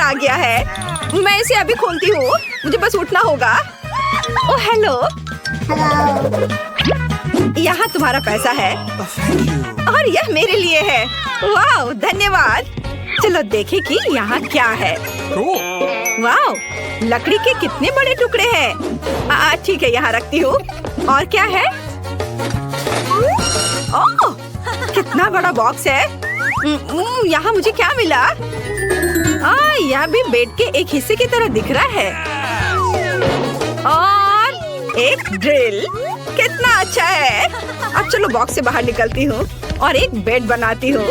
आ गया है। मैं इसे अभी खोलती हूँ। मुझे बस उठना होगा। ओह हेलो, यहाँ तुम्हारा पैसा है और यह मेरे लिए है। वाह धन्यवाद। चलो देखें कि यहाँ क्या है। वाह, लकड़ी के कितने बड़े टुकड़े हैं। ठीक है, यहाँ रखती हूँ। और क्या है? ओह, कितना बड़ा बॉक्स है। यहाँ मुझे क्या मिला? यह भी बेड के एक हिस्से की तरह दिख रहा है। और एक ड्रिल, कितना अच्छा है। अब चलो बॉक्स से बाहर निकलती हूँ और एक बेड बनाती हूँ।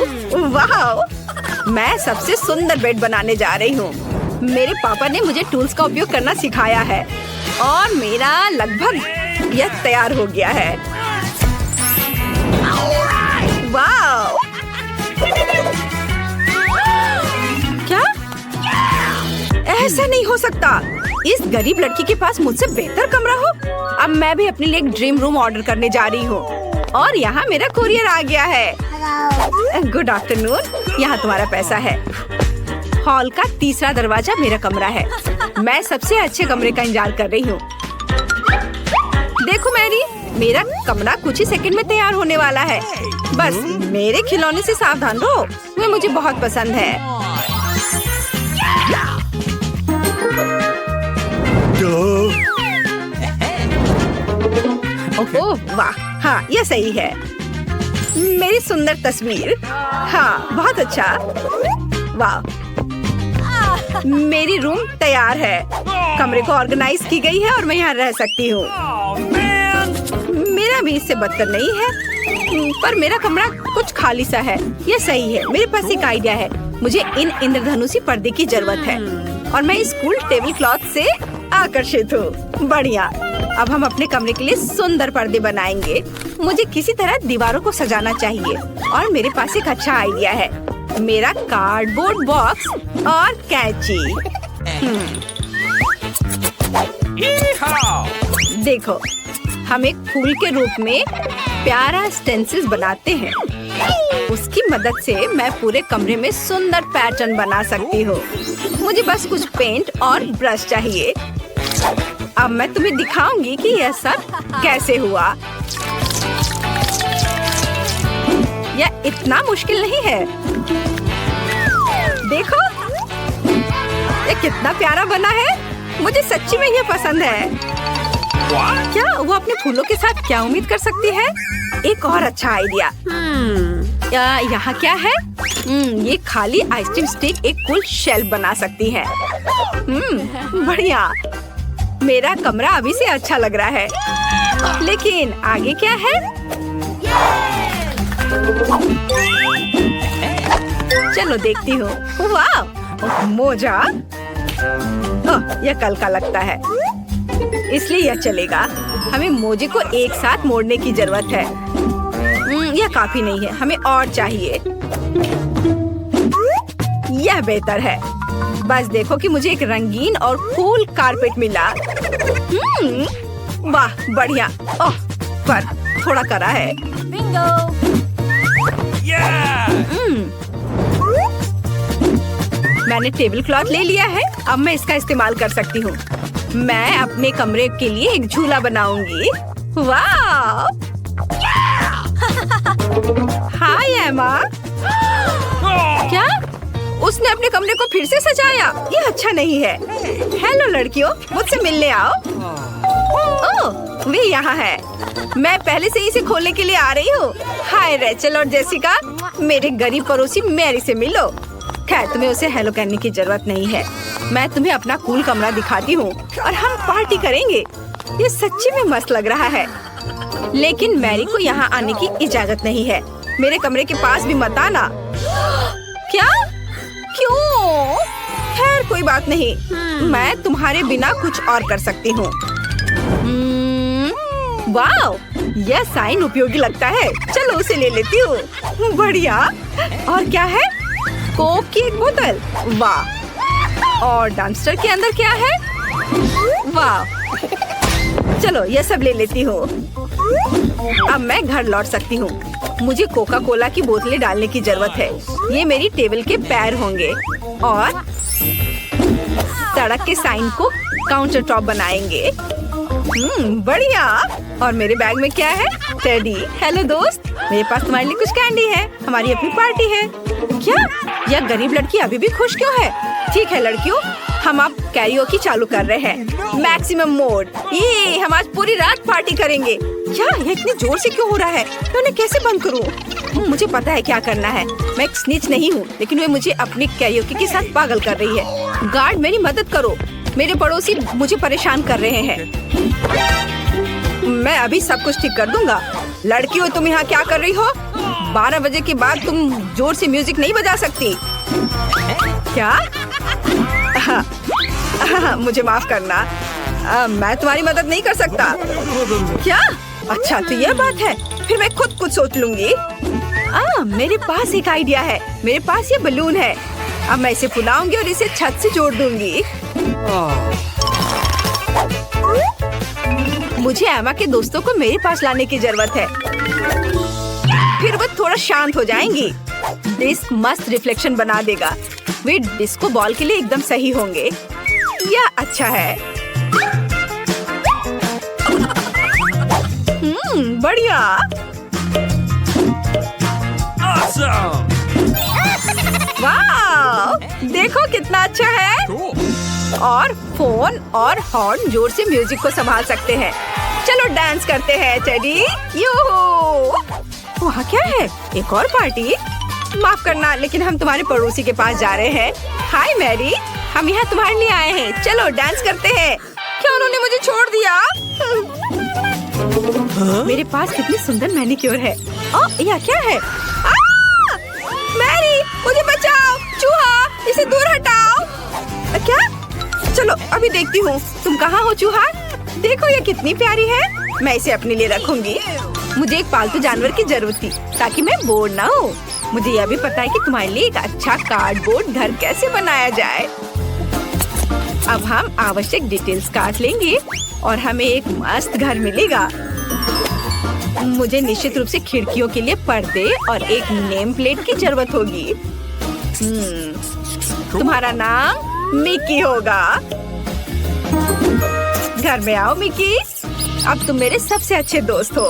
वाह, मैं सबसे सुंदर बेड बनाने जा रही हूँ। मेरे पापा ने मुझे टूल्स का उपयोग करना सिखाया है और मेरा लगभग यह तैयार हो गया है। वाह, क्या? ऐसा नहीं हो सकता। इस गरीब लड़की के पास मुझसे बेहतर कमरा हो। अब मैं भी अपने लिए एक ड्रीम रूम ऑर्डर करने जा रही हूँ और यहाँ मेरा कोरियर आ गया है। गुड आफ्टरनून, यहाँ तुम्हारा पैसा है। हॉल का तीसरा दरवाजा मेरा कमरा है। मैं सबसे अच्छे कमरे का इंतजार कर रही हूँ। देखो मैरी, मेरा कमरा कुछ ही सेकंड में तैयार होने वाला है। बस मेरे खिलौने से सावधान रहो, वे मुझे बहुत पसंद है। ओह वाह, हाँ यह सही है। मेरी सुंदर तस्वीर। हाँ बहुत अच्छा। वाह, मेरी रूम तैयार है। कमरे को ऑर्गेनाइज की गई है और मैं यहाँ रह सकती हूँ। मेरा भी इससे बदतर नहीं है, पर मेरा कमरा कुछ खाली सा है। यह सही है। मेरे पास एक आइडिया है। मुझे इन इंद्रधनुषी पर्दे की जरूरत है और मैं इस कूल टेबल क्लॉथ से आकर्षित हूँ। बढ़िया। अब हम अपने कमरे के लिए सुंदर पर्दे बनाएंगे। मुझे किसी तरह दीवारों को सजाना चाहिए और मेरे पास एक अच्छा आइडिया है। मेरा कार्डबोर्ड बॉक्स और कैंची। देखो, हम एक फूल के रूप में प्यारा स्टेंसिल्स बनाते हैं। उसकी मदद से मैं पूरे कमरे में सुंदर पैटर्न बना सकती हूँ। मुझे बस कुछ पेंट और ब्रश चाहिए। अब मैं तुम्हें दिखाऊंगी कि यह सब कैसे हुआ। यह इतना मुश्किल नहीं है। देखो, यह कितना प्यारा बना है। मुझे सच्ची में यह पसंद है। क्या वो अपने फूलों के साथ क्या उम्मीद कर सकती है? एक और अच्छा आइडिया। यहाँ क्या है? ये खाली आइसक्रीम स्टिक एक कूल शेल्फ बना सकती है। बढ़िया। मेरा कमरा अभी से अच्छा लग रहा है, लेकिन आगे क्या है? चलो देखती हूँ। वाह, मोजा। यह कल का लगता है, इसलिए यह चलेगा। हमें मोजे को एक साथ मोड़ने की जरूरत है। यह काफी नहीं है, हमें और चाहिए। यह बेहतर है। बस देखो कि मुझे एक रंगीन और कूल कारपेट मिला। वाह बढ़िया। ओह, पर थोड़ा कड़ा है। मैंने टेबल क्लॉथ ले लिया है। अब मैं इसका इस्तेमाल कर सकती हूँ। मैं अपने कमरे के लिए एक झूला बनाऊंगी। वाह! हाय एमा। क्या? उसने अपने कमरे को फिर से सजाया। ये अच्छा नहीं है। हेलो लड़कियों, मुझसे मिलने आओ। ओह, वे यहाँ है। मैं पहले से इसे खोलने के लिए आ रही हूँ। हाय रेचल और जेसिका, मेरे गरीब पड़ोसी मैरी से मिलो। खैर, तुम्हें उसे हेलो कहने की जरूरत नहीं है। मैं तुम्हें अपना कूल कमरा दिखाती हूँ और हम पार्टी करेंगे। ये सच्ची में मस्त लग रहा है, लेकिन मैरी को यहाँ आने की इजाजत नहीं है। मेरे कमरे के पास भी मत आना। क्या? क्यों? खैर कोई बात नहीं, मैं तुम्हारे बिना कुछ और कर सकती हूँ। वाह, यह साइन उपयोगी लगता है। चलो उसे ले लेती हूँ। बढ़िया। और क्या है? कोक की एक बोतल। वाह। और डम्पस्टर के अंदर क्या है? वाह। चलो यह सब ले लेती हूँ। अब मैं घर लौट सकती हूँ। मुझे कोका कोला की बोतलें डालने की जरूरत है। ये मेरी टेबल के पैर होंगे और सड़क के साइन को काउंटर टॉप बनाएंगे। बढ़िया। और मेरे बैग में क्या है? टेडी। हेलो दोस्त, मेरे पास तुम्हारे लिए कुछ कैंडी है। हमारी अपनी पार्टी है। क्या यह गरीब लड़की अभी भी खुश क्यों है? ठीक है लड़कियों, हम अब कैरियोकी चालू कर रहे हैं। Maximum mode. ये हम आज पूरी रात पार्टी करेंगे। क्या यह इतनी जोर से क्यों हो रहा है? मैं उन्हें कैसे बंद करूं? मुझे पता है क्या करना है। मैं एक स्निच नहीं हूँ, लेकिन वे मुझे अपनी कैरियोकी के साथ पागल कर रही है। गार्ड मेरी मदद करो, मेरे पड़ोसी मुझे परेशान कर रहे हैं। मैं अभी सब कुछ ठीक कर दूंगा। लड़कियों, तुम यहाँ क्या कर रही हो? 12 बजे के बाद तुम जोर से म्यूजिक नहीं बजा सकती। क्या? मुझे माफ करना, मैं तुम्हारी मदद नहीं कर सकता। क्या? अच्छा तो यह बात है, फिर मैं खुद कुछ सोच लूंगी। मेरे पास एक आइडिया है। मेरे पास ये बलून है। अब मैं इसे फुलाऊंगी और इसे छत से जोड़ दूंगी। मुझे एमा के दोस्तों को मेरे पास लाने की जरूरत है, फिर वो थोड़ा शांत हो जाएंगी। डिस्क मस्त रिफ्लेक्शन बना देगा। वे डिस्को बॉल के लिए एकदम सही होंगे। यह अच्छा है। बढ़िया। वाह, देखो कितना अच्छा है। और फोन और हॉर्न जोर से म्यूजिक को संभाल सकते हैं। चलो डांस करते हैं टेडी। यूहू! वहाँ क्या है? एक और पार्टी? माफ करना, लेकिन हम तुम्हारे पड़ोसी के पास जा रहे हैं। हाय मैरी, हम यहाँ तुम्हारे लिए आए हैं। चलो डांस करते हैं। क्या उन्होंने मुझे छोड़ दिया? मेरे पास कितनी सुंदर मैनिक्योर है। यह क्या है? मैरी, मुझे बचाओ! चूहा, इसे दूर हटाओ। क्या? चलो अभी देखती हूँ। तुम कहाँ हो चूहा? देखो ये कितनी प्यारी है। मैं इसे अपने लिए रखूंगी। मुझे एक पालतू जानवर की जरूरत थी ताकि मैं बोर ना हो। मुझे यह भी पता है कि तुम्हारे लिए एक अच्छा कार्डबोर्ड घर कैसे बनाया जाए। अब हम आवश्यक डिटेल्स काट लेंगे और हमें एक मस्त घर मिलेगा। मुझे निश्चित रूप से खिड़कियों के लिए पर्दे और एक नेम प्लेट की जरूरत होगी। तुम्हारा नाम मिकी होगा। घर में आओ मिकी, अब तुम मेरे सबसे अच्छे दोस्त हो।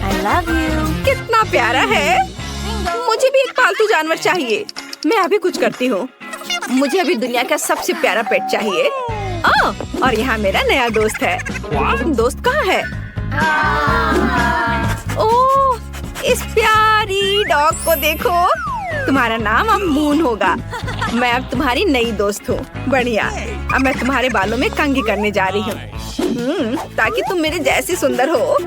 I love you. कितना प्यारा है। मुझे भी एक पालतू जानवर चाहिए। मैं अभी कुछ करती हूँ। मुझे अभी दुनिया का सबसे प्यारा पेट चाहिए। और यहाँ मेरा नया दोस्त है। दोस्त कहाँ है? ओह, इस प्यारी डॉग को देखो। तुम्हारा नाम अब मून होगा। मैं अब तुम्हारी नई दोस्त हूँ। बढ़िया। अब मैं तुम्हारे बालों में कंघी करने जा रही हूँ, ताकि तुम मेरे जैसी सुंदर हो।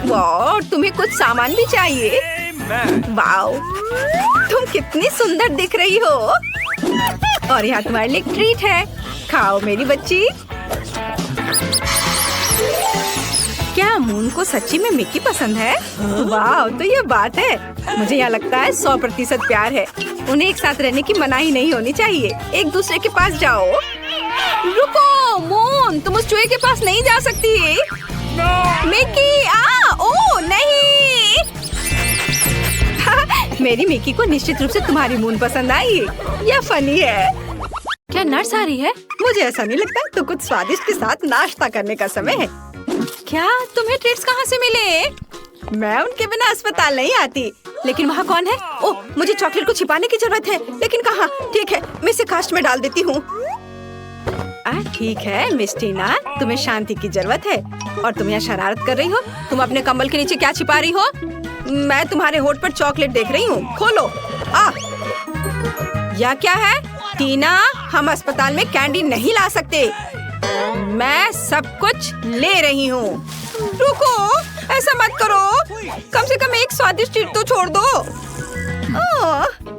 वाह, तुम्हें कुछ सामान भी चाहिए। वाह, तुम कितनी सुंदर दिख रही हो। और यहाँ तुम्हारे लिए एक ट्रीट है। खाओ मेरी बच्ची। क्या मून को सच्ची में मिकी पसंद है? वाह, तो ये बात है। मुझे यहाँ लगता है 100% प्यार है। उन्हें एक साथ रहने की मनाही नहीं होनी चाहिए। एक दूसरे के पास जाओ। रुको मून, तुम उस चूहे के पास नहीं जा सकती। मिकी, ओ नहीं। मेरी मिकी को निश्चित रूप से तुम्हारी मून पसंद आई। यह फनी है। क्या नर्स आ रही है? मुझे ऐसा नहीं लगता। तो कुछ स्वादिष्ट के साथ नाश्ता करने का समय है। क्या तुम्हें ट्रीट्स कहाँ से मिले? मैं उनके बिना अस्पताल नहीं आती। लेकिन वहाँ कौन है? ओह, मुझे चॉकलेट को छिपाने की जरूरत है। लेकिन कहाँ? ठीक है, मैं इसे कास्ट में डाल देती हूँ। ठीक है मिस टीना, तुम्हें शांति की जरूरत है और तुम यहाँ शरारत कर रही हो। तुम अपने कंबल के नीचे क्या छिपा रही हो? मैं तुम्हारे होठ पर चॉकलेट देख रही हूँ। खोलो। यह क्या है? टीना, हम अस्पताल में कैंडी नहीं ला सकते। मैं सब कुछ ले रही हूँ। रुको, ऐसा मत करो। कम से कम एक स्वादिष्ट ट्रीट तो छोड़ दो।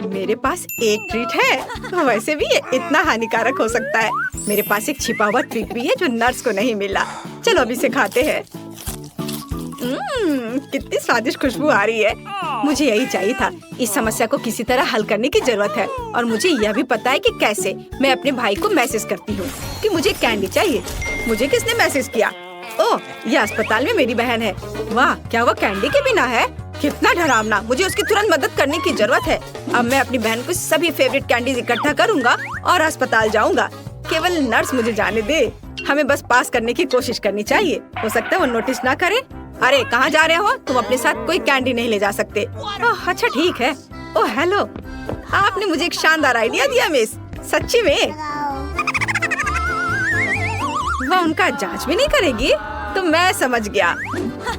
मेरे पास एक ट्रीट है। वैसे भी ये इतना हानिकारक हो सकता है। मेरे पास एक छिपा हुआ ट्रीट भी है जो नर्स को नहीं मिला। चलो अभी इसे खाते हैं। कितनी स्वादिष्ट खुशबू आ रही है। मुझे यही चाहिए था। इस समस्या को किसी तरह हल करने की जरूरत है और मुझे यह भी पता है कि कैसे। मैं अपने भाई को मैसेज करती हूँ कि मुझे कैंडी चाहिए। मुझे किसने मैसेज किया? ओह, यह अस्पताल में मेरी बहन है। वाह, क्या वो कैंडी के बिना है? कितना डरावना। मुझे उसकी तुरंत मदद करने की जरूरत है। अब मैं अपनी बहन को सभी फेवरेट कैंडीज इकट्ठा करूंगा और अस्पताल जाऊंगा। केवल नर्स मुझे जाने दे। हमें बस पास करने की कोशिश करनी चाहिए। हो सकता है वो नोटिस ना करे। अरे कहाँ जा रहे हो? तुम अपने साथ कोई कैंडी नहीं ले जा सकते। ओह अच्छा ठीक है। ओह हेलो, आपने मुझे एक शानदार आइडिया दिया मिस। सच्ची में वह उनका जांच भी नहीं करेगी? तो मैं समझ गया।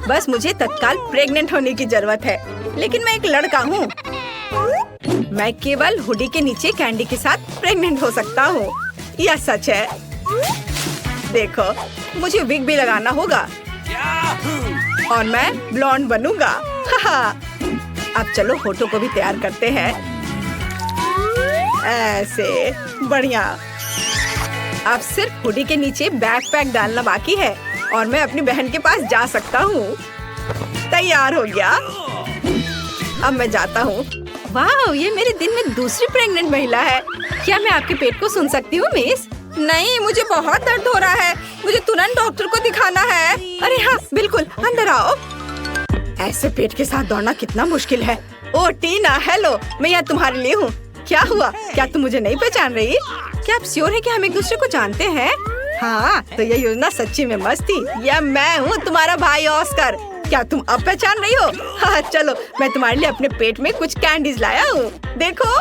बस मुझे तत्काल प्रेग्नेंट होने की जरूरत है। लेकिन मैं एक लड़का हूँ। मैं केवल हुडी के नीचे कैंडी के साथ प्रेग्नेंट हो सकता हूँ। यह सच है। देखो, मुझे विग भी लगाना होगा और मैं ब्लॉन्ड बनूंगा। अब चलो होठों को भी तैयार करते हैं। ऐसे बढ़िया। अब सिर्फ हुडी के नीचे बैकपैक डालना बाकी है और मैं अपनी बहन के पास जा सकता हूँ। तैयार हो गया। अब मैं जाता हूँ। वाह, ये मेरे दिन में दूसरी प्रेग्नेंट महिला है। क्या मैं आपके पेट को सुन सकती हूँ मिस? नहीं, मुझे बहुत दर्द हो रहा है। मुझे तुरंत डॉक्टर को दिखाना है। अरे हाँ बिल्कुल, अंदर आओ। ऐसे पेट के साथ दौड़ना कितना मुश्किल है। ओ टीना, हेलो, मैं यहाँ तुम्हारे लिए हूँ। क्या हुआ? क्या तुम मुझे नहीं पहचान रही? क्या आप श्योर है कि हम एक दूसरे को जानते हैं? हाँ, तो ये योजना सच्ची में मस्त थी। यह मैं हूँ, तुम्हारा भाई ऑस्कर। क्या तुम अब पहचान रही हो? हाँ, चलो मैं तुम्हारे लिए अपने पेट में कुछ कैंडीज लाया हूँ। देखो,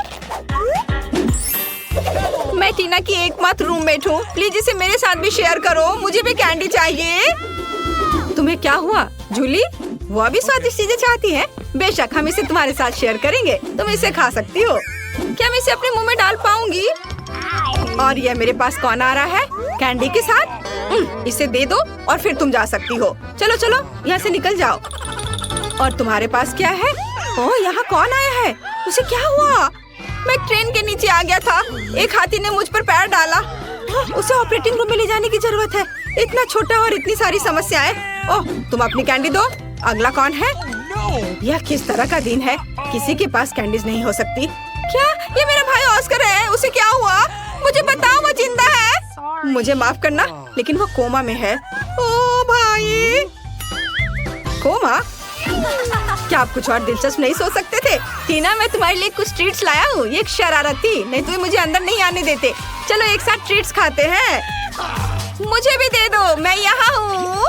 मैं टीना की एकमात्र रूममेट हूँ। प्लीज इसे मेरे साथ भी शेयर करो। मुझे भी कैंडी चाहिए। तुम्हें क्या हुआ जूली? वो भी स्वादिष्ट चीजें चाहती है। बेशक, हम इसे तुम्हारे साथ शेयर करेंगे। तुम इसे खा सकती हो। क्या मैं इसे अपने मुंह में डाल पाऊंगी? और ये मेरे पास कौन आ रहा है? कैंडी के साथ। इसे दे दो और फिर तुम जा सकती हो। चलो चलो, यहाँ से निकल जाओ। और तुम्हारे पास क्या है? ओह, यहाँ कौन आया है? उसे क्या हुआ? मैं ट्रेन के नीचे आ गया था। एक हाथी ने मुझ पर पैर डाला। उसे ऑपरेटिंग रूम में ले जाने की जरूरत है। इतना छोटा और इतनी सारी समस्याएं। ओह, तुम अपनी कैंडी दो। अगला कौन है? यह किस तरह का दिन है? किसी के पास कैंडीज नहीं हो सकती। क्या ये मेरा भाई ऑस्कर है? उसे क्या हुआ? मुझे बताओ, वो जिंदा है? मुझे माफ करना, लेकिन वो कोमा में है। ओ भाई, कोमा? क्या आप कुछ और दिलचस्प नहीं सोच सकते थे? टीना, मैं तुम्हारे लिए कुछ ट्रीट्स लाया हूँ। ये एक शरारत थी, नहीं तो मुझे अंदर नहीं आने देते। चलो एक साथ ट्रीट्स खाते हैं। मुझे भी दे दो, मैं यहाँ हूँ।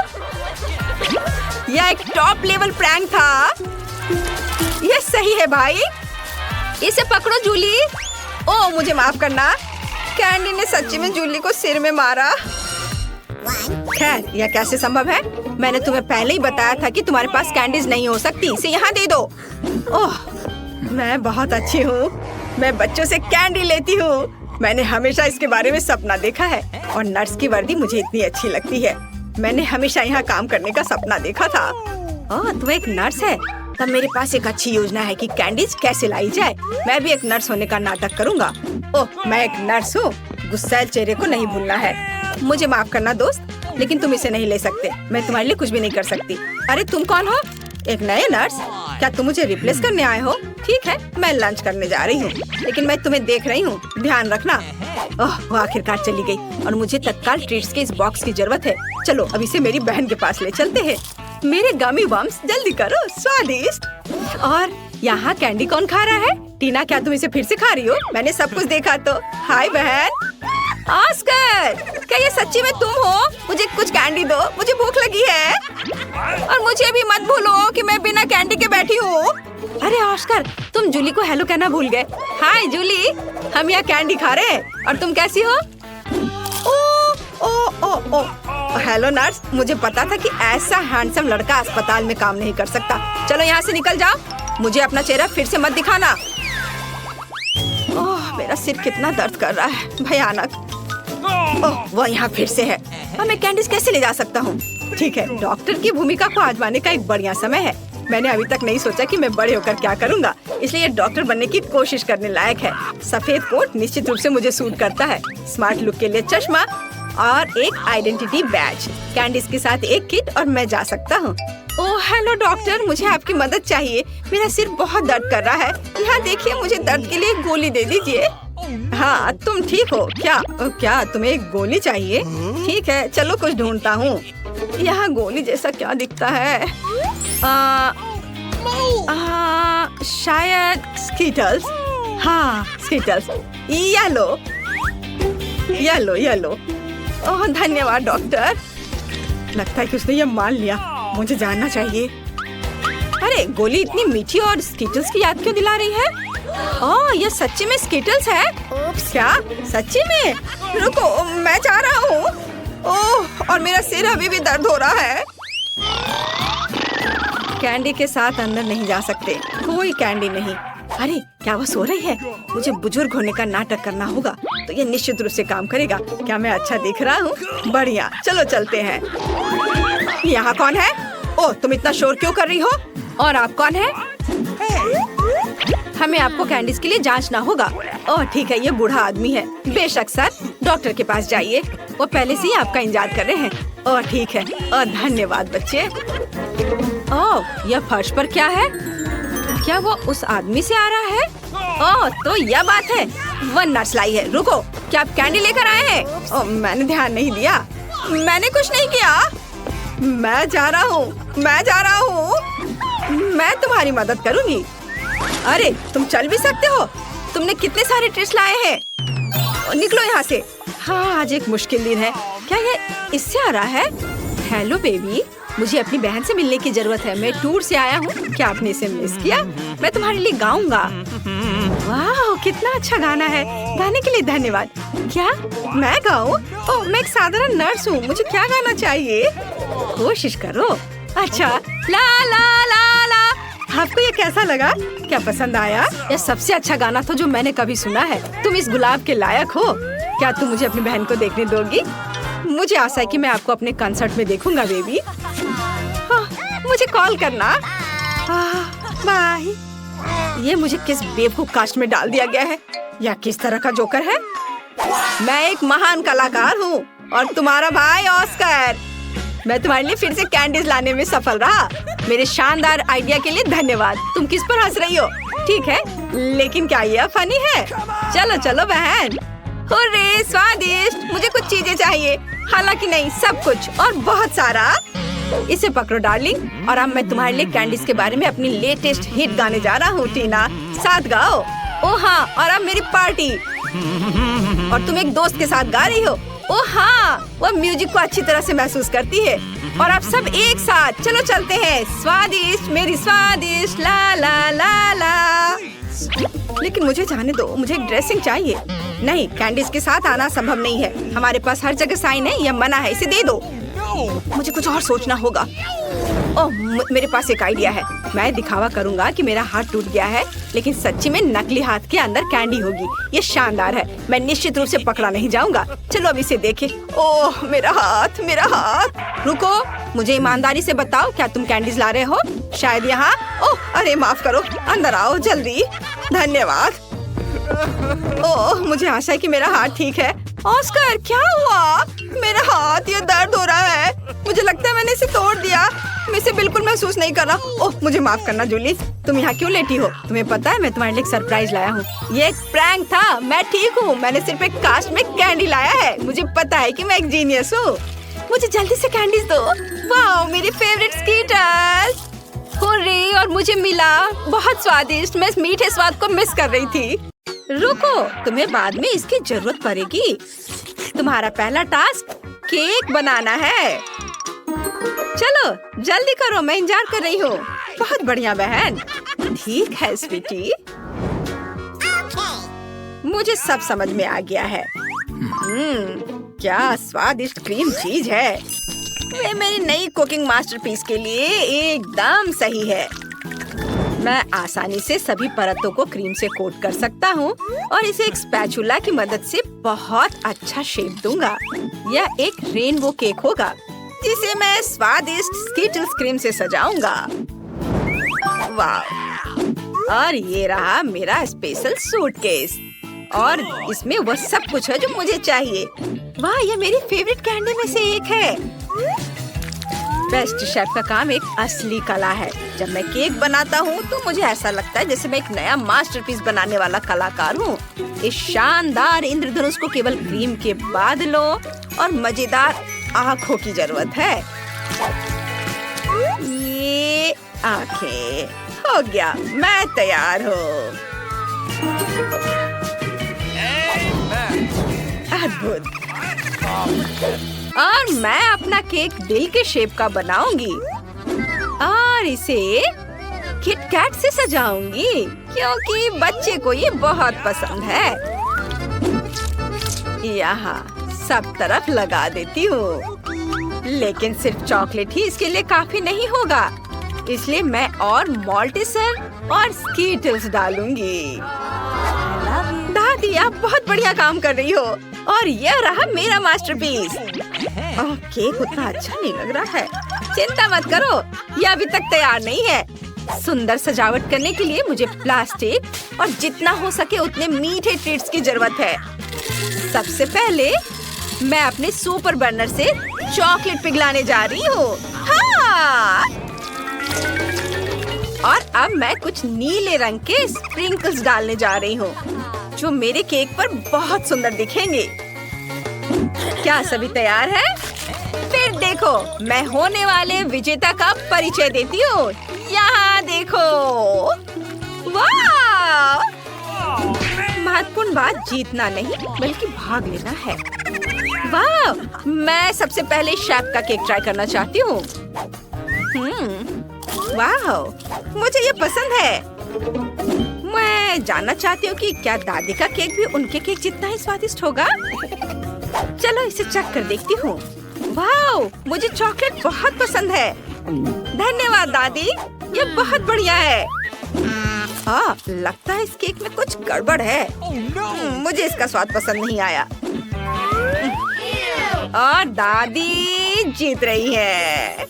यह एक टॉप लेवल प्रैंक था। यह सही है भाई। इसे पकड़ो जूली। ओह, मुझे माफ करना। कैंडी ने सच्ची में जूली को सिर में मारा। खैर, यह कैसे संभव है? मैंने तुम्हें पहले ही बताया था कि तुम्हारे पास कैंडीज नहीं हो सकती। इसे यहाँ दे दो। ओह, मैं बहुत अच्छी हूँ। मैं बच्चों से कैंडी लेती हूँ। मैंने हमेशा इसके बारे में सपना देखा है और नर्स की वर्दी मुझे इतनी अच्छी लगती है। मैंने हमेशा यहाँ काम करने का सपना देखा था। ओह, तू एक नर्स है? तब मेरे पास एक अच्छी योजना है कि कैंडीज कैसे लाई जाए। मैं भी एक नर्स होने का नाटक करूँगा। ओह, मैं एक नर्स हूँ। गुस्सैल चेहरे को नहीं भूलना है। मुझे माफ करना दोस्त, लेकिन तुम इसे नहीं ले सकते। मैं तुम्हारे लिए कुछ भी नहीं कर सकती। अरे तुम कौन हो? एक नए नर्स? क्या तुम मुझे रिप्लेस करने आए हो? ठीक है, मैं लंच करने जा रही हूँ, लेकिन मैं तुम्हें देख रही हूँ। ध्यान रखना। ओह, वो आखिरकार चली गई और मुझे तत्काल ट्रीट्स के इस बॉक्स की जरूरत है। चलो अब इसे मेरी बहन के पास ले चलते हैं। मेरे गमी बम्स, जल्दी करो, स्वादिष्ट। और यहाँ कैंडी कौन खा रहा है? टीना, क्या तुम इसे फिर से खा रही हो? मैंने सब कुछ देखा तो। हाय बहन। ऑस्कर, क्या ये सच्ची में तुम हो? मुझे कुछ कैंडी दो, मुझे भूख लगी है। और मुझे भी मत भूलो कि मैं बिना कैंडी के बैठी हूँ। अरे ऑस्कर, तुम जूली को हेलो कहना भूल गए। हाय जूली, हम यहाँ कैंडी खा रहे हैं। और तुम कैसी हो? ओ ओ ओ ओ, हेलो नर्स। मुझे पता था कि ऐसा हैंडसम लड़का अस्पताल में काम नहीं कर सकता। चलो यहाँ से निकल जाओ। मुझे अपना चेहरा फिर से मत दिखाना। ओह, मेरा सिर कितना दर्द कर रहा है, भयानक। ओह, वो यहाँ फिर से है। अब मैं कैंडीज कैसे ले जा सकता हूँ? ठीक है, डॉक्टर की भूमिका को आजमाने का एक बढ़िया समय है। मैंने अभी तक नहीं सोचा कि मैं बड़े होकर क्या करूँगा, इसलिए डॉक्टर बनने की कोशिश करने लायक है। सफेद कोट निश्चित रूप से मुझे सूट करता है। स्मार्ट लुक के लिए चश्मा और एक आइडेंटिटी बैज, कैंडीज के साथ एक किट और मैं जा सकता हूँ। ओह हेलो डॉक्टर, मुझे आपकी मदद चाहिए। मेरा सिर बहुत दर्द कर रहा है। यहाँ देखिए, मुझे दर्द के लिए एक गोली दे दीजिए। हाँ, तुम ठीक हो क्या? क्या तुम्हें एक गोली चाहिए? ठीक है, चलो कुछ ढूंढता हूँ। यहाँ गोली जैसा क्या दिखता है? शायद स्कीटल्स। हाँ Skittles. Yellow yellow yellow. Oh धन्यवाद डॉक्टर। लगता है कि उसने ये मान लिया। मुझे जानना चाहिए। अरे गोली इतनी मीठी और स्कीटल्स की याद क्यों दिला रही है? ओह ये सच्ची में स्कीटल्स है? क्या सच्ची में? रुको मैं जा रहा हूँ। ओह और मेरा सिर अभी भी दर्द हो रहा है। कैंडी के साथ अंदर नहीं जा सकते। कोई कैंडी नहीं। अरे क्या वो सो रही है? मुझे बुजुर्ग होने का नाटक करना होगा तो ये निश्चित रूप से काम करेगा। क्या मैं अच्छा दिख रहा हूँ? बढ़िया चलो चलते हैं। यहाँ कौन है? ओह तुम इतना शोर क्यों कर रही हो? और आप कौन है? हमें आपको कैंडीज के लिए जांचना होगा। ओह ठीक है ये बूढ़ा आदमी है। बेशक सर डॉक्टर के पास जाइए। वो पहले से ही आपका इंतजार कर रहे हैं। ओह ठीक है। ओह धन्यवाद बच्चे। ओह यह फर्श पर क्या है? क्या वो उस आदमी से आ रहा है? ओह तो यह बात है। वह नर्स लाई है। रुको क्या आप कैंडी लेकर आए हैं? ओह मैंने ध्यान नहीं दिया। मैंने कुछ नहीं किया। मैं जा रहा हूँ। मैं तुम्हारी मदद करूंगी। अरे तुम चल भी सकते हो। तुमने कितने सारे ट्रीट्स लाए हैं? निकलो यहाँ से। हाँ आज एक मुश्किल दिन है। क्या ये इससे आ रहा है? हेलो बेबी मुझे अपनी बहन से मिलने की जरूरत है। मैं टूर से आया हूँ। क्या आपने इसे मिस किया? मैं तुम्हारे लिए गाऊंगा। वाह कितना अच्छा गाना है। गाने के लिए धन्यवाद। क्या मैं गाऊं? ओह मैं एक साधारण नर्स हूँ। मुझे क्या गाना चाहिए? कोशिश करो। अच्छा ला ला ला ला। आपको ये कैसा लगा? क्या पसंद आया? यह सबसे अच्छा गाना था जो मैंने कभी सुना है। तुम इस गुलाब के लायक हो। क्या तुम मुझे अपनी बहन को देखने दोगी? मुझे आशा है कि मैं आपको अपने कंसर्ट में देखूंगा बेबी। मुझे कॉल करना। बाय। ये मुझे किस बेवकूफ कास्ट में डाल दिया गया है? या किस तरह का जोकर है? मैं एक महान कलाकार हूँ और तुम्हारा भाई ऑस्कर। मैं तुम्हारे लिए फिर से कैंडीज लाने में सफल रहा। मेरे शानदार आइडिया के लिए धन्यवाद। तुम किस पर हंस रही हो? ठीक है लेकिन क्या यह फनी है? चलो चलो बहन। हुर्रे स्वादिष्ट। मुझे कुछ चीजें चाहिए। हालांकि नहीं सब कुछ और बहुत सारा। इसे पकड़ो डार्लिंग। और अब मैं तुम्हारे लिए कैंडीज के बारे में अपनी लेटेस्ट हिट गाने जा रहा हूँ। टीना साथ गाओ। ओह हाँ और अब मेरी पार्टी। और तुम एक दोस्त के साथ गा रही हो। ओह हाँ वह म्यूजिक को अच्छी तरह से महसूस करती है। और आप सब एक साथ चलो चलते हैं। स्वादिष्ट मेरी स्वादिष्ट ला ला ला ला। लेकिन मुझे जाने दो। मुझे एक ड्रेसिंग चाहिए। नहीं कैंडीज के साथ आना संभव नहीं है। हमारे पास हर जगह साइन है। यह मना है। इसे दे दो। मुझे कुछ और सोचना होगा। ओह मेरे पास एक आइडिया है। मैं दिखावा करूंगा कि मेरा हाथ टूट गया है लेकिन सच्ची में नकली हाथ के अंदर कैंडी होगी। ये शानदार है। मैं निश्चित रूप से पकड़ा नहीं जाऊंगा। चलो अब इसे देखें। ओह मेरा हाथ मेरा हाथ। रुको मुझे ईमानदारी से बताओ क्या तुम कैंडीज ला रहे हो? शायद यहाँ। ओह अरे माफ करो। अंदर आओ जल्दी। धन्यवाद। ओह मुझे आशा है कि मेरा हाथ ठीक है। ऑस्कर क्या हुआ? मेरा हाथ ये दर्द हो रहा है। मुझे लगता है मैंने इसे तोड़ दिया। मैं इसे बिल्कुल महसूस नहीं कर रहा। ओह मुझे माफ करना जूली। तुम यहाँ क्यों लेटी हो? तुम्हें पता है मैं तुम्हारे लिए एक सरप्राइज लाया हूँ। ये एक प्रैंक था। मैं ठीक हूँ। मैंने सिर्फ एक कास्ट में कैंडी लाया है। मुझे पता है कि मैं एक जीनियस हूँ। मुझे जल्दी से कैंडीज दो। वाह मेरी फेवरेट स्कीटर्स। हुर्रे और मुझे मिला। बहुत स्वादिष्ट। मैं इस मीठे स्वाद को मिस कर रही थी। रुको तुम्हें बाद में इसकी जरूरत पड़ेगी। तुम्हारा पहला टास्क केक बनाना है। चलो जल्दी करो। मैं इंतजार कर रही हूँ। बहुत बढ़िया बहन। ठीक है स्वीटी। मुझे सब समझ में आ गया है। क्या स्वादिष्ट क्रीम चीज है। ये मेरी नई कुकिंग मास्टरपीस के लिए एकदम सही है। मैं आसानी से सभी परतों को क्रीम से कोट कर सकता हूँ और इसे एक स्पैचुला की मदद से बहुत अच्छा शेप दूंगा। यह एक रेनबो केक होगा जिसे मैं स्वादिष्ट स्कीटल्स क्रीम से सजाऊंगा। वाह। और ये रहा मेरा स्पेशल सूटकेस और इसमें वह सब कुछ है जो मुझे चाहिए। वाह यह मेरी फेवरेट कैंडी में से एक है। बेस्ट शेफ का काम एक असली कला है। जब मैं केक बनाता हूँ तो मुझे ऐसा लगता है जैसे मैं एक नया मास्टरपीस बनाने वाला कलाकार हूँ। इस शानदार इंद्रधनुष को केवल क्रीम के बादलों और मजेदार आँखों की जरूरत है। ये आंखें। हो गया, मैं तैयार हूँ। अद्भुत। और मैं अपना केक दिल के शेप का बनाऊंगी और इसे किट कैट से सजाऊंगी क्योंकि बच्चे को ये बहुत पसंद है। यहाँ सब तरफ लगा देती हूँ, लेकिन सिर्फ चॉकलेट ही इसके लिए काफी नहीं होगा, इसलिए मैं और मॉल्टिसर और स्कीटल्स डालूंगी। दादी, आप बहुत बढ़िया काम कर रही हो और यह रहा मेरा मास्टरपीस। ओह, केक उतना अच्छा नहीं लग रहा है। चिंता मत करो, यह अभी तक तैयार नहीं है। सुंदर सजावट करने के लिए मुझे प्लास्टिक और जितना हो सके उतने मीठे ट्रीट्स की जरूरत है। सबसे पहले मैं अपने सुपर बर्नर से चॉकलेट पिघलाने जा रही हूँ। हाँ! और अब मैं कुछ नीले रंग के स्प्रिंकल्स डालने जा रही हूँ, जो मेरे केक पर बहुत सुंदर दिखेंगे। क्या सभी तैयार हैं? फिर देखो, मैं होने वाले विजेता का परिचय देती हूँ। यहाँ देखो। वाह! महत्वपूर्ण बात जीतना नहीं, बल्कि भाग लेना है। वाह! मैं सबसे पहले शेफ का केक ट्राई करना चाहती हूँ। वाह! मुझे ये पसंद है। मैं जानना चाहती हूँ कि क्या दादी का केक भी उनके केक जितना ही स्वादिष्ट होगा। चलो इसे चख कर देखती हूँ। वाह! मुझे चॉकलेट बहुत पसंद है। धन्यवाद दादी, ये बहुत बढ़िया है। हाँ, लगता है इस केक में कुछ गड़बड़ है। मुझे इसका स्वाद पसंद नहीं आया। और दादी जीत रही है।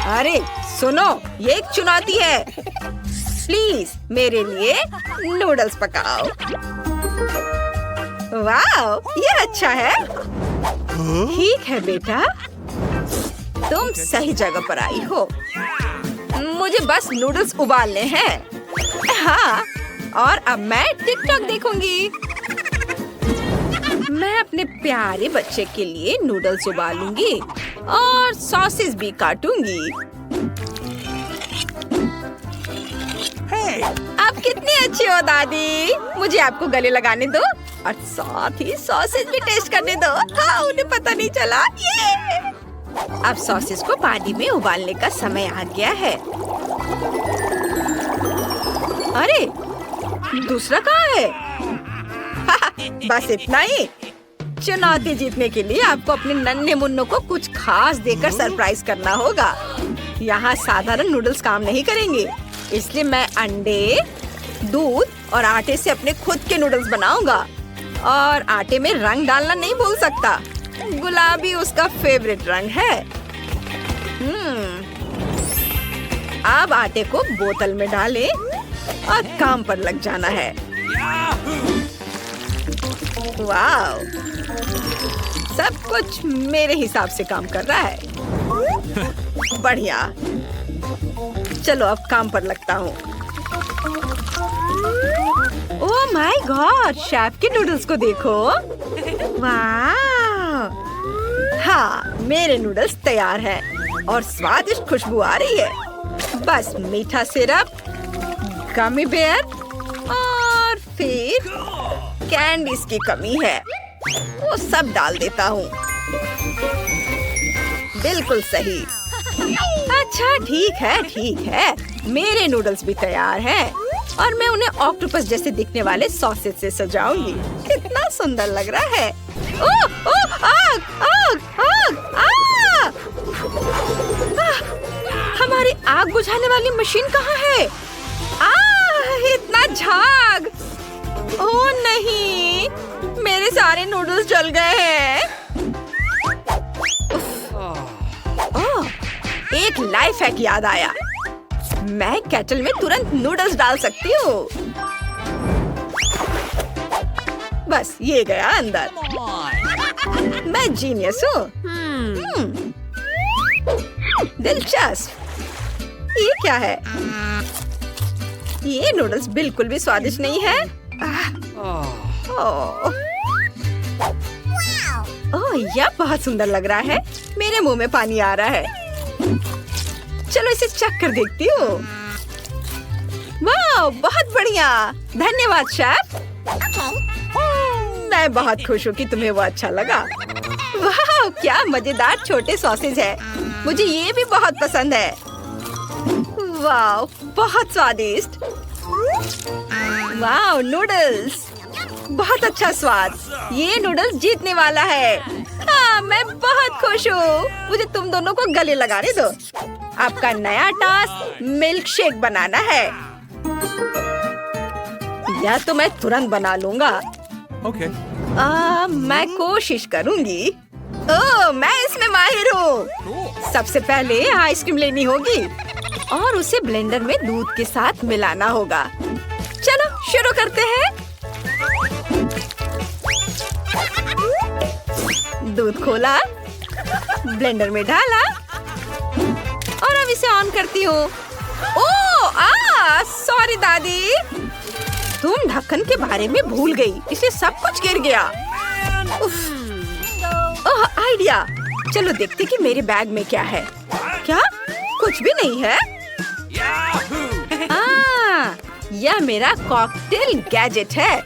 अरे सुनो, ये एक चुनौती है। प्लीज मेरे लिए नूडल्स पकाओ। वाह, ये अच्छा है। ठीक है बेटा, तुम सही जगह पर आई हो। मुझे बस नूडल्स उबालने हैं। हाँ, और अब मैं टिकटॉक देखूंगी। मैं अपने प्यारे बच्चे के लिए नूडल्स उबालूंगी और सॉसेस भी काटूंगी। आप कितनी अच्छी हो दादी। मुझे आपको गले लगाने दो और साथ ही सॉसेज भी टेस्ट करने दो। हाँ, उन्हें पता नहीं चला। ये अब सॉसेज को पानी में उबालने का समय आ गया है। अरे, दूसरा कहाँ है? बस इतना ही। चुनौती जीतने के लिए आपको अपने नन्हे मुन्नों को कुछ खास देकर सरप्राइज करना होगा। यहाँ साधारण नूडल्स काम नहीं करेंगे, इसलिए मैं अंडे, दूध और आटे से अपने खुद के नूडल्स बनाऊंगा। और आटे में रंग डालना नहीं भूल सकता। गुलाबी उसका फेवरेट रंग है। अब आटे को बोतल में डालें और काम पर लग जाना है। वाह! सब कुछ मेरे हिसाब से काम कर रहा है। बढ़िया। चलो अब काम पर लगता हूँ। ओह माय गॉड, शेफ के नूडल्स को देखो। वाह! हाँ, मेरे नूडल्स तैयार हैं और स्वादिष्ट खुशबू आ रही है। बस मीठा सिरप, गमी बेयर और फिर कैंडीज की कमी है, वो सब डाल देता हूँ। बिल्कुल सही। अच्छा, ठीक है। मेरे नूडल्स भी तैयार हैं और मैं उन्हें ऑक्टोपस जैसे दिखने वाले सॉसेज से सजाऊंगी। कितना सुंदर लग रहा है। ओह, आग, आग, आग, आग! हमारी आग बुझाने वाली मशीन कहाँ है? इतना झाग! ओह नहीं, मेरे सारे नूडल्स जल गए हैं। ओह, एक लाइफ हैक याद आया। मैं केटल में तुरंत नूडल्स डाल सकती हूँ। बस ये गया अंदर। मैं जीनियस हूँ। दिलचस्प। ये क्या है? ये नूडल्स बिल्कुल भी स्वादिष्ट नहीं है। ओह, यह बहुत सुंदर लग रहा है। मेरे मुंह में पानी आ रहा है। चलो इसे चख कर देखती हूँ। वाह, बहुत बढ़िया, धन्यवाद शेफ। मैं बहुत खुश हूँ कि तुम्हें वो अच्छा लगा। वाह, क्या मजेदार छोटे सॉसेज है। मुझे ये भी बहुत पसंद है। वाह, बहुत स्वादिष्ट। वाह, नूडल्स, बहुत अच्छा स्वाद। ये नूडल्स जीतने वाला है। हाँ, मैं बहुत खुश हूँ। मुझे तुम दोनों को गले लगाने दो। आपका नया टास्क मिल्क शेक बनाना है। या तो मैं तुरंत बना लूंगा। Okay. मैं कोशिश करूंगी। ओह, मैं इसमें माहिर हूँ। सबसे पहले आइसक्रीम लेनी होगी और उसे ब्लेंडर में दूध के साथ मिलाना होगा। चलो शुरू करते हैं। दूध खोला, ब्लेंडर में डाला और अब इसे ऑन करती हूँ। ओह, सॉरी दादी, तुम ढक्कन के बारे में भूल गई, इसलिए सब कुछ गिर गया। ओह, आइडिया। चलो देखते कि मेरे बैग में क्या है। क्या? कुछ भी नहीं है। यह मेरा कॉकटेल गैजेट है।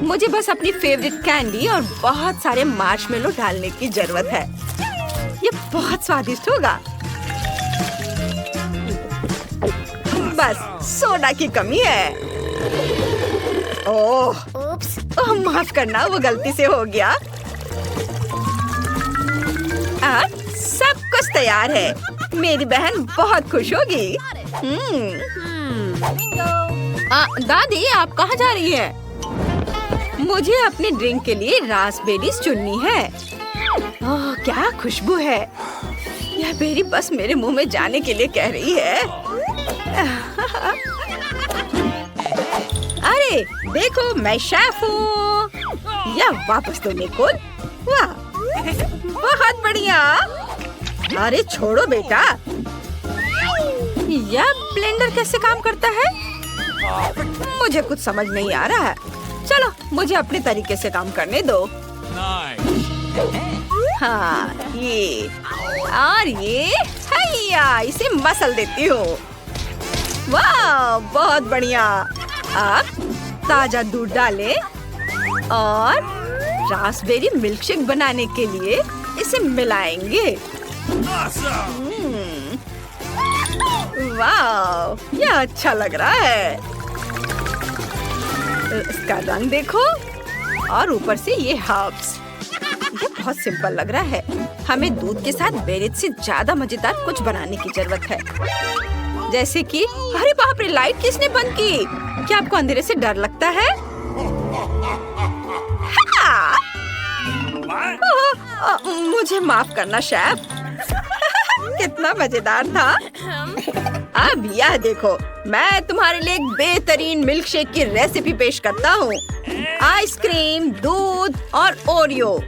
मुझे बस अपनी फेवरेट कैंडी और बहुत सारे मार्शमेलो डालने की जरूरत है। ये बहुत स्वादिष्ट होगा। बस सोडा की कमी है। ओह, माफ करना, वो गलती से हो गया। सब कुछ तैयार है। मेरी बहन बहुत खुश होगी। दादी, आप कहाँ जा रही है? मुझे अपने ड्रिंक के लिए रास्पबेरीज चुननी है। ओह, क्या खुशबू है। यह बेरी बस मेरे मुंह में जाने के लिए कह रही है। अरे देखो, मैं शेफ हूँ। यह वापस दो निकोल। वाह, बहुत बढ़िया। अरे छोड़ो बेटा। यह ब्लेंडर कैसे काम करता है? मुझे कुछ समझ नहीं आ रहा है। चलो मुझे अपने तरीके से काम करने दो। हाँ, ये और ये, हैया, इसे मसल देती हूँ। वाह, बहुत बढ़िया। अब ताजा दूध डालें और रास्पबेरी मिल्कशेक बनाने के लिए इसे मिलाएंगे। वाह, यह अच्छा लग रहा है। इसका रंग देखो और ऊपर से ये हर्ब्स। ये बहुत सिंपल लग रहा है। हमें दूध के साथ बेरीज से ज्यादा मजेदार कुछ बनाने की जरूरत है। जैसे कि, अरे बाप रे, लाइट किसने बंद की? क्या आपको अंधेरे से डर लगता है? हाँ! मुझे माफ करना शेफ। कितना मजेदार था। अब यह देखो, मैं तुम्हारे लिए एक बेहतरीन मिल्कशेक की रेसिपी पेश करता हूँ। आइसक्रीम, दूध और ओरियो,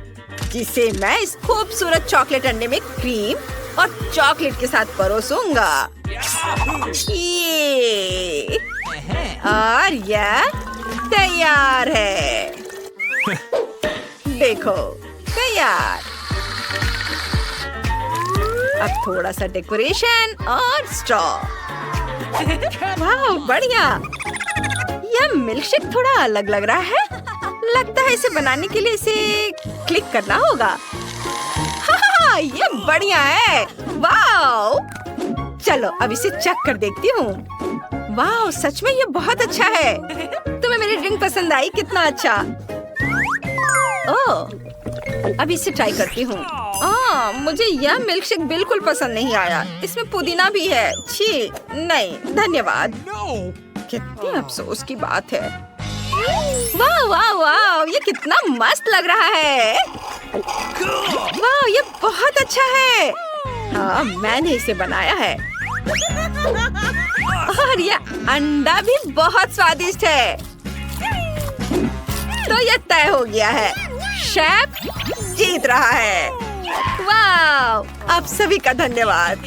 जिसे मैं इस खूबसूरत चॉकलेट अंडे में क्रीम और चॉकलेट के साथ परोसूंगा। ये और यह तैयार है। देखो, तैयार। अब थोड़ा सा डेकोरेशन और स्ट्रॉ। वाह, बढ़िया। यह मिल्कशेक थोड़ा अलग लग रहा है। लगता है इसे बनाने के लिए इसे क्लिक करना होगा। हाँ, ये बढ़िया है। वाह, चलो अब इसे चख कर देखती हूँ। वाह, सच में ये बहुत अच्छा है। तुम्हें मेरी ड्रिंक पसंद आई? कितना अच्छा। ओह, अब इसे ट्राई करती हूँ। मुझे यह मिल्कशेक बिल्कुल पसंद नहीं आया। इसमें पुदीना भी है। छी, नहीं धन्यवाद। कितनी अफसोस की बात है। वाह वाह वाह, ये कितना मस्त लग रहा है। वाह, ये बहुत अच्छा है। हाँ, मैंने इसे बनाया है। और ये अंडा भी बहुत स्वादिष्ट है। तो ये तय हो गया है, शेफ जीत रहा है। वाह, आप सभी का धन्यवाद।